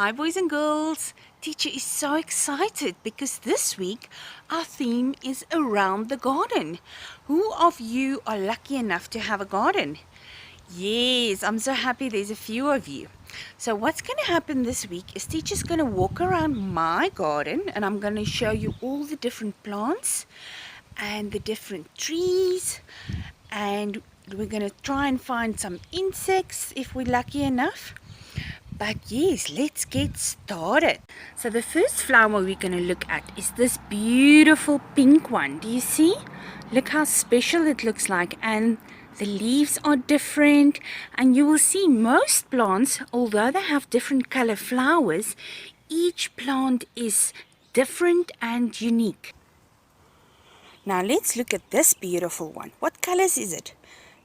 Hi boys and girls, teacher is so excited because this week our theme is around the garden. Who of you are lucky enough to have a garden? Yes, I'm so happy there's a few of you. So what's going to happen this week is teacher's going to walk around my garden and I'm going to show you all the different plants and the different trees, and we're going to try and find some insects if we're lucky enough. But yes, let's get started. So the first flower we're going to look at is this beautiful pink one. Do you see? Look how special it looks like, and the leaves are different, and you will see most plants, although they have different color flowers, each plant is different and unique. Now let's look at this beautiful one. What colors is it?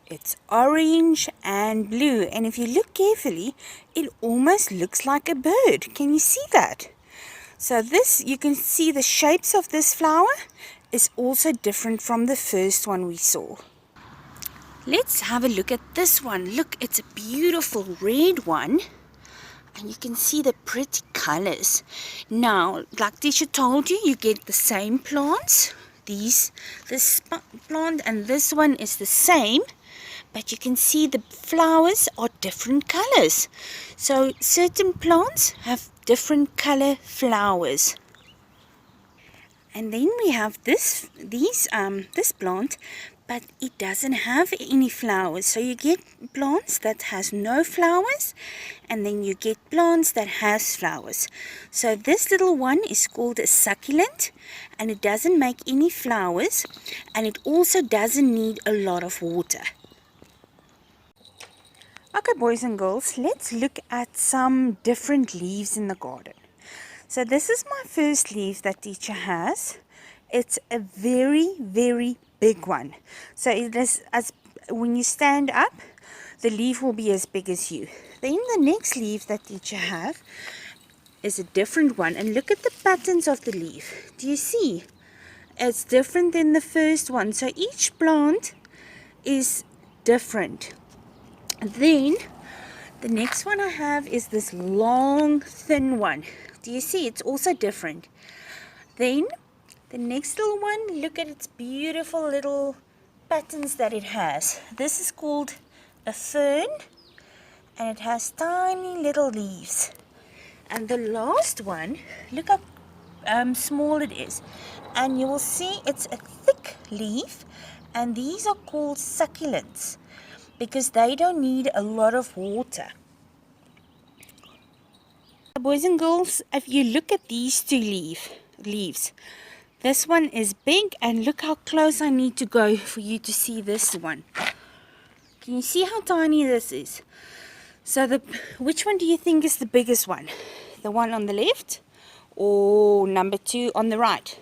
It's orange and blue, and if you look carefully, it almost looks like a bird. Can you see that? So this, you can see the shapes of this flower is also different from the first one we saw. Let's have a look at this one. Look, it's a beautiful red one, and you can see the pretty colors. Now, like teacher told you, you get the same plants. This plant and this one is the same, but you can see the flowers are different colors. So certain plants have different color flowers. And then we have this plant, but it doesn't have any flowers. So you get plants that has no flowers, and then you get plants that has flowers. So this little one is called a succulent, and it doesn't make any flowers, and it also doesn't need a lot of water. Okay, boys and girls, let's look at some different leaves in the garden. So this is my first leaf that teacher has. It's a very, very big one. So it is, as when you stand up, the leaf will be as big as you. Then the next leaf that teacher have is a different one, and look at the patterns of the leaf. Do you see? It's different than the first one. So each plant is different. Then the next one I have is this long thin one. Do you see? It's also different. Then the next little one, look at its beautiful little patterns that it has. This is called a fern, and it has tiny little leaves. And the last one, look how small it is, and you will see it's a thick leaf, and these are called succulents because they don't need a lot of water. Boys and girls, if you look at these two leaves, this one is big, and look how close I need to go for you to see this one. Can you see how tiny this is? So which one do you think is the biggest one? The one on the left or number 2 on the right?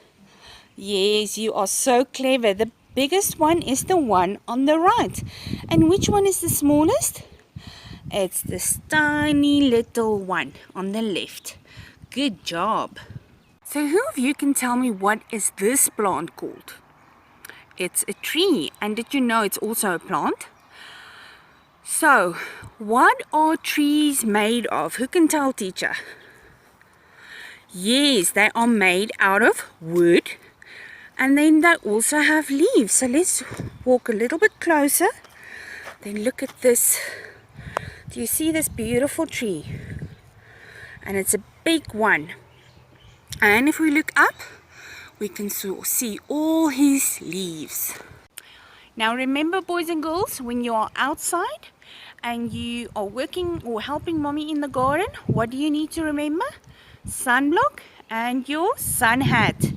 Yes, you are so clever. The biggest one is the one on the right. And which one is the smallest? It's this tiny little one on the left. Good job. So who of you can tell me what is this plant called? It's a tree. And did you know it's also a plant? So what are trees made of? Who can tell teacher? Yes, they are made out of wood. And then they also have leaves. So let's walk a little bit closer. Then look at this. Do you see this beautiful tree? And it's a big one. And if we look up, we can see all his leaves. Now remember, boys and girls, when you are outside and you are working or helping mommy in the garden, what do you need to remember? Sunblock and your sun hat.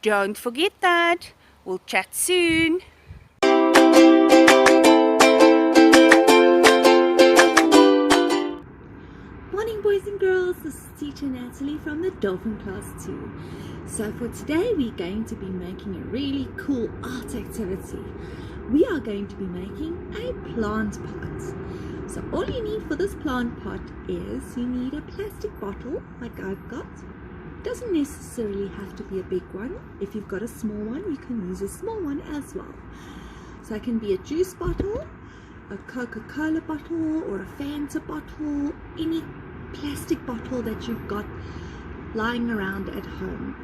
Don't forget that. We'll chat soon. Morning boys and girls, this is Teacher Natalie from the Dolphin Class 2. So for today we're going to be making a really cool art activity. We are going to be making a plant pot. So all you need for this plant pot is you need a plastic bottle like I've got. Doesn't necessarily have to be a big one. If you've got a small one, you can use a small one as well. So it can be a juice bottle, a Coca-Cola bottle, or a Fanta bottle, any plastic bottle that you've got lying around at home,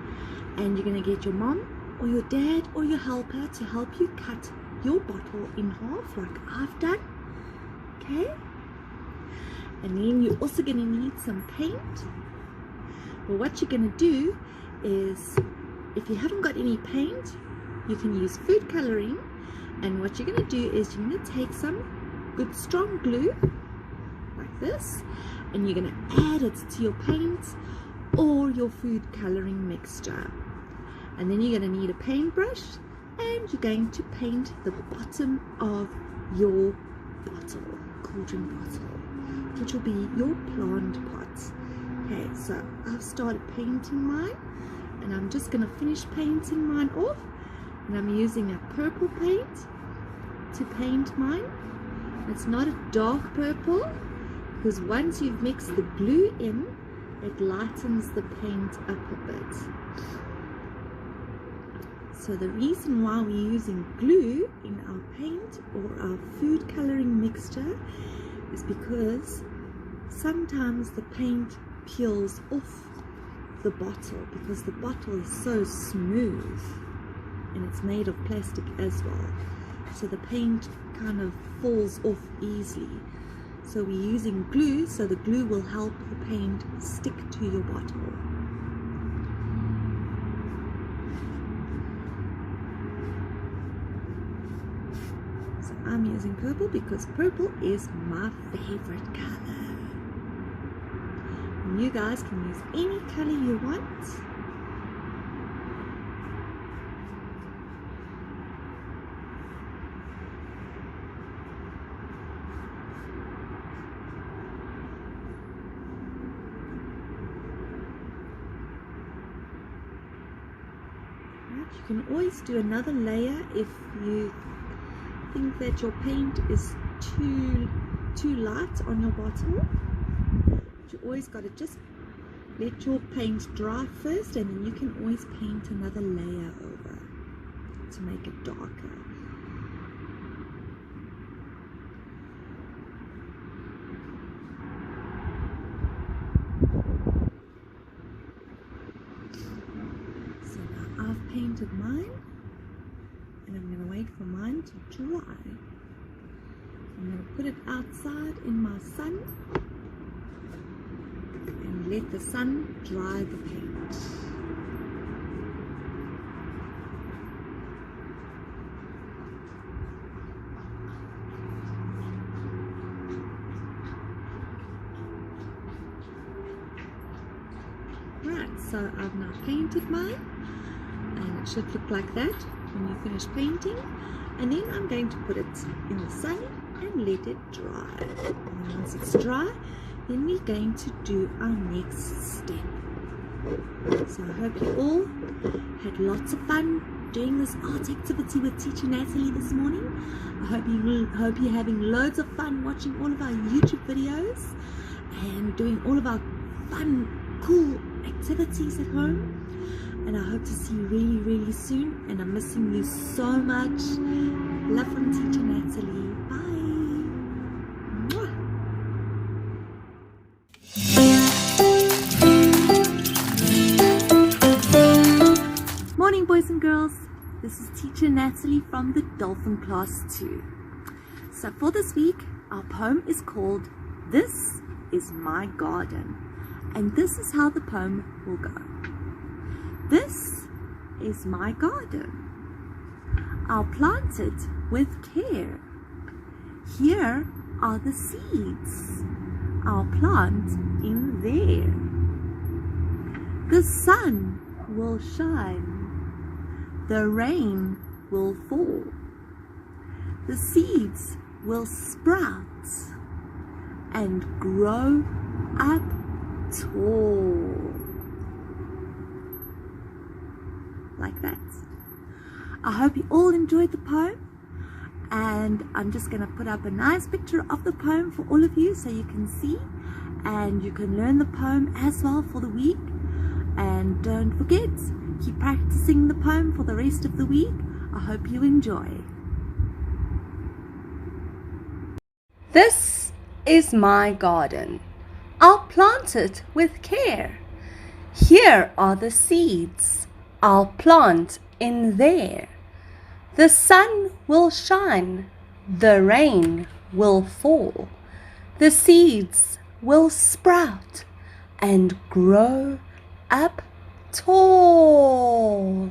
and you're going to get your mom or your dad or your helper to help you cut your bottle in half like I've done. Okay, and then you're also going to need some paint. But what you're going to do is, if you haven't got any paint, you can use food coloring. And what you're going to do is you're going to take some good strong glue like this, and you're going to add it to your paint or your food coloring mixture. And then you're going to need a paintbrush, and you're going to paint the bottom of your bottle, cool drink bottle, which will be your plant pot. Okay, so I've started painting mine, and I'm just going to finish painting mine off. And I'm using a purple paint to paint mine. It's not a dark purple, because once you've mixed the glue in, it lightens the paint up a bit. So the reason why we're using glue in our paint or our food coloring mixture is because sometimes the paint peels off the bottle, because the bottle is so smooth and it's made of plastic as well, so the paint kind of falls off easily. So we're using glue, so the glue will help the paint stick to your bottle. So I'm using purple because purple is my favorite color. And you guys can use any color you want. You can always do another layer if you think that your paint is too light on your bottle. But you always got to just let your paint dry first, and then you can always paint another layer over to make it darker. Painted mine, and I'm going to wait for mine to dry. I'm going to put it outside in my sun and let the sun dry the paint. Right, so I've now painted mine. And it should look like that when you finish painting. And then I'm going to put it in the sun and let it dry. And once it's dry, then we're going to do our next step. So I hope you all had lots of fun doing this art activity with Teacher Natalie this morning. I hope you're having loads of fun watching all of our YouTube videos and doing all of our fun, cool activities at home. And I hope to see you really, really soon. And I'm missing you so much. Love from Teacher Natalie. Bye. Morning, boys and girls. This is Teacher Natalie from the Dolphin Class 2. So for this week, our poem is called This Is My Garden. And this is how the poem will go. This is my garden. I'll plant it with care. Here are the seeds I'll plant in there. The sun will shine. The rain will fall. The seeds will sprout and grow up tall. Like that. I hope you all enjoyed the poem, and I'm just going to put up a nice picture of the poem for all of you so you can see, and you can learn the poem as well for the week. And don't forget, keep practicing the poem for the rest of the week. I hope you enjoy. This is my garden. I'll plant it with care. Here are the seeds I'll plant in there. The sun will shine, the rain will fall. The seeds will sprout and grow up tall.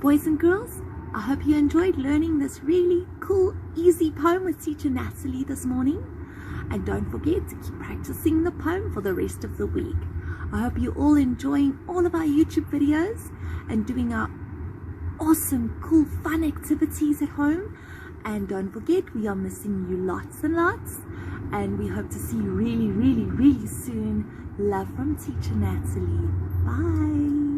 Boys and girls, I hope you enjoyed learning this really cool, easy poem with Teacher Natalie this morning. And don't forget to keep practicing the poem for the rest of the week. I hope you're all enjoying all of our YouTube videos and doing our awesome, cool, fun activities at home. And don't forget, we are missing you lots and lots. And we hope to see you really, really, really soon. Love from Teacher Natalie. Bye.